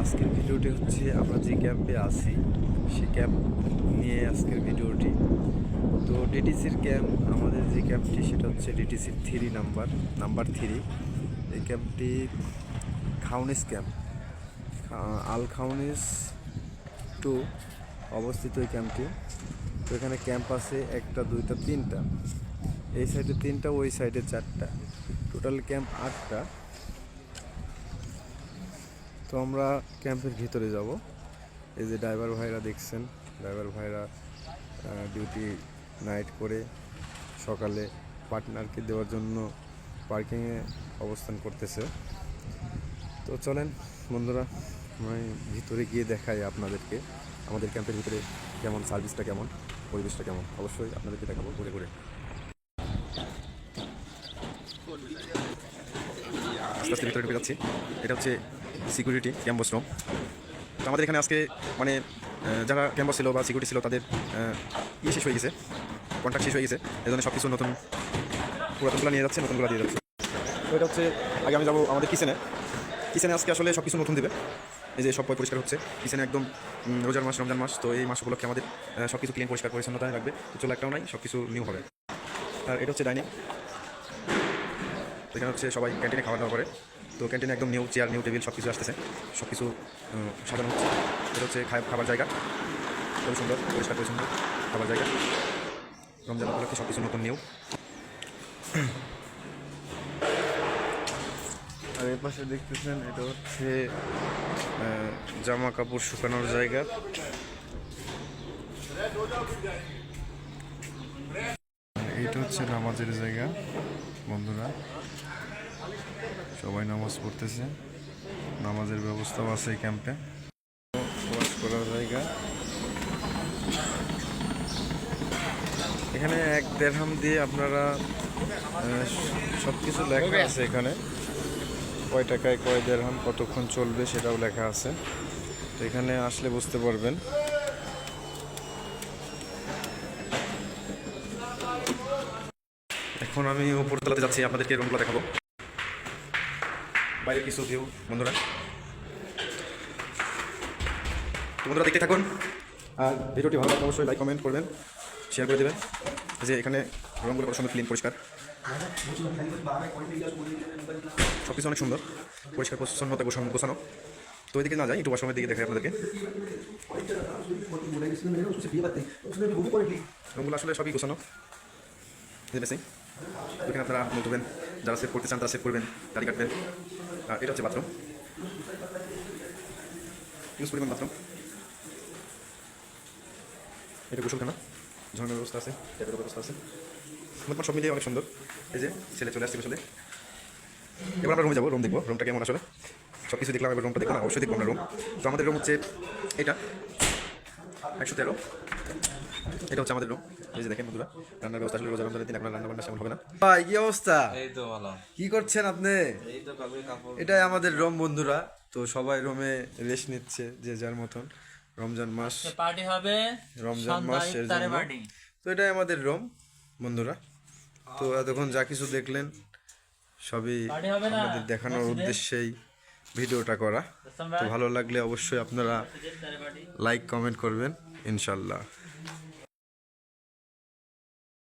আজকের ভিডিওটি হচ্ছে আমরা যে ক্যাম্পে আছি সেই ক্যাম্প নিয়ে আজকের ভিডিওটি। তো ডিটিসির ক্যাম্প, আমাদের যে ক্যাম্পটি সেটা হচ্ছে ডিটিসির নাম্বার 3। এই ক্যাম্পটি খাউনিস ক্যাম্প, আল খাউনিস 2 অবস্থিত এই ক্যাম্পটি। তো এখানে ক্যাম্প আছে 1টা 2টা 3টা, এই সাইডে 3টা, ওই সাইডে 4টা, টোটাল ক্যাম্প 8টা। তো আমরা ক্যাম্পের ভিতরে যাব। এই যে ড্রাইভার ভাইরা দেখছেন, ড্রাইভার ভাইরা ডিউটি নাইট করে সকালে পার্টনারকে দেওয়ার জন্য পার্কিংয়ে অবস্থান করতেছে। তো চলেন বন্ধুরা, আমি ভিতরে গিয়ে দেখাই আপনাদেরকে আমাদের ক্যাম্পের ভিতরে কেমন, সার্ভিসটা কেমন, পরিবেশটা কেমন, অবশ্যই আপনাদেরকে দেখাবো ঘুরে ঘুরে। আস্তে আস্তে ভিতরে ঢুকে যাচ্ছি। এটা হচ্ছে সিকিউরিটি ক্যাম্প রুম। তো আমাদের এখানে আজকে মানে যারা ক্যাম্পাস ছিল বা সিকিউরিটি ছিল তাদের শেষ হয়ে গেছে, কন্ট্রাক্ট শেষ হয়ে গেছে। এই জন্য সব কিছু নতুন, পুরাতনগুলো নিয়ে যাচ্ছে, নতুনগুলো দিয়ে যাচ্ছে। তো এটা হচ্ছে, আগে আমি যাবো আমাদের কিচেনে আজকে আসলে সব কিছু নতুন দেবে। এই যে সব পরিষ্কার হচ্ছে কিচেনে, একদম রমজান মাস, তো এই মাস উপলক্ষে আমাদের সব কিছু ক্লিন, পরিষ্কার পরিচ্ছন্নতায় রাখবে। চলো একটাও নাই, সব কিছু নিউ হবে। আর এটা হচ্ছে ডাইনিং। এখানে হচ্ছে সবাই ক্যান্টিনে খাওয়া দাওয়া করে। তো ক্যান্টিনে একদম নিউ চেয়ার, নিউ টেবিল, সব কিছু আসতেছে, সব কিছু সাজানো হচ্ছে। এটা হচ্ছে খাবার জায়গা, খুবই সুন্দর, পরিষ্কার পরিচ্ছন্ন খাবার জায়গা। রমজান উপলক্ষে সব কিছু নতুন নিউ। আর এর পাশে দেখতেছেন, এটা হচ্ছে জামা কাপড় শুকানোর জায়গা। এইটা হচ্ছে নামাজের জায়গা বন্ধুরা, সবাই নামাজ পড়তেছে, নামাজের ব্যবস্থাও আছে এই ক্যাম্পে। ওয়াশ করার জায়গা, এখানে 1 দিরহাম দিয়ে আপনারা সব কিছু লেখা আছে। এখানে কয় টাকায় কয় দিরহাম, কতক্ষণ চলবে সেটাও লেখা আছে। তো এখানে আসলে বুঝতে পারবেন। এখন আমি উপরতলাতে যাচ্ছি, আপনাদেরকে রুমগুলো দেখাবো, বাইরের কিছু ভিউ বন্ধুরা। বন্ধুরা দেখতে থাকুন, আর ভিডিওটি ভালো লাগলে অবশ্যই লাইক, কমেন্ট করবেন, শেয়ার করে দেবেন। যে এখানে রুমগুলো কত সুন্দর, ক্লিন, পরিষ্কার, সব কিছু অনেক সুন্দর, পরিষ্কার পরিচ্ছন্নতা, গোছানো। তো ওইদিকে না যাই, একটু ওয়াশরুমের দিকে দেখাই আপনাদেরকে। রুমগুলো আসলে সবই গোছানো, বেশি ওইখানে আপনারা নতুবেন, যারা সেভ করতে চান তারা সেভ করবেন, দাড়ি কাটবেন। আর এটা হচ্ছে বাথরুম, ইউজ পরিমাণ বাথরুম। এটা গোসলখানা, ঝর্ণার ব্যবস্থা আছে, ট্যাপের ব্যবস্থা আছে, মোটামুটি সব মিলিয়ে অনেক সুন্দর। এই যে ছেলে চলে আসছে আসলে। এবার আমরা রুমে যাবো, রুম দেখবো, রুমটা কেমন আসলে। সব কিছু দেখলাম, এবার রুমটা দেখলাম, অবশ্যই দেখবো আমরা রুম। তো আমাদের রুম হচ্ছে এটা 113। এটা হচ্ছে আমাদের রুম। এই যে দেখেন বন্ধুরা, রান্নার ব্যবস্থা আসলে রোজা রমজানের দিন আপনার রান্না বান্না সেমন হবে না। ভাই কি অবস্থা? এই তো ভালো। কি করছেন আপনি? এই তো কাপড়। এটাই আমাদের রুম বন্ধুরা। তো সবাই রুমে রেস্ট নিচ্ছে যে যার মতন। রমজান মাস, পার্টি হবে, রমজান মাসের জন্য। পার্টি। তো এটাই আমাদের রুম বন্ধুরা। তো এতক্ষণ যা কিছু দেখলেন সবই আমাদের দেখানোর উদ্দেশ্যেই ভিডিওটা করা। তো ভালো লাগলে অবশ্যই আপনারা লাইক, কমেন্ট করবেন ইনশাল্লাহ।